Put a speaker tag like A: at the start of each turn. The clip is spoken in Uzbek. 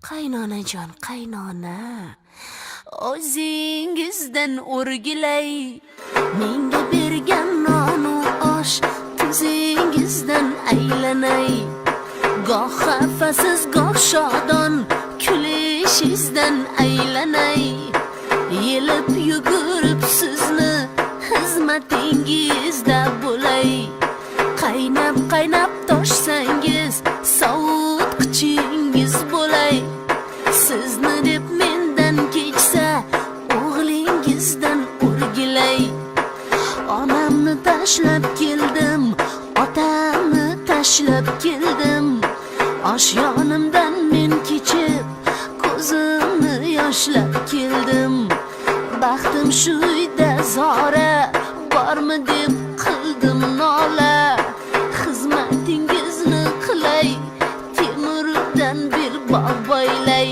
A: Qaynonajon, qaynona, o'zingizdan o'rgilay. Menga bergan nonu osh, tuzingizdan aylanay. Goh xafasiz, goh shodon, kulishingizdan aylanay. Yelib yugurib sizni xizmatingizda bo'lay. Qaynab toshsangiz, sovutqichingiz bo'lay. Sizni deb mendan kechsa, o'g'lingizdan o'rgilay. Onamni tashlab keldim, otamni tashlab keldim. Osh yonimdan men kechib, ko'zimni yoshlab keldim. Baxtim shu uyda zora, bormi deb qildim nola. Xizmatingizni qilay, temirdan bir bog' boylay.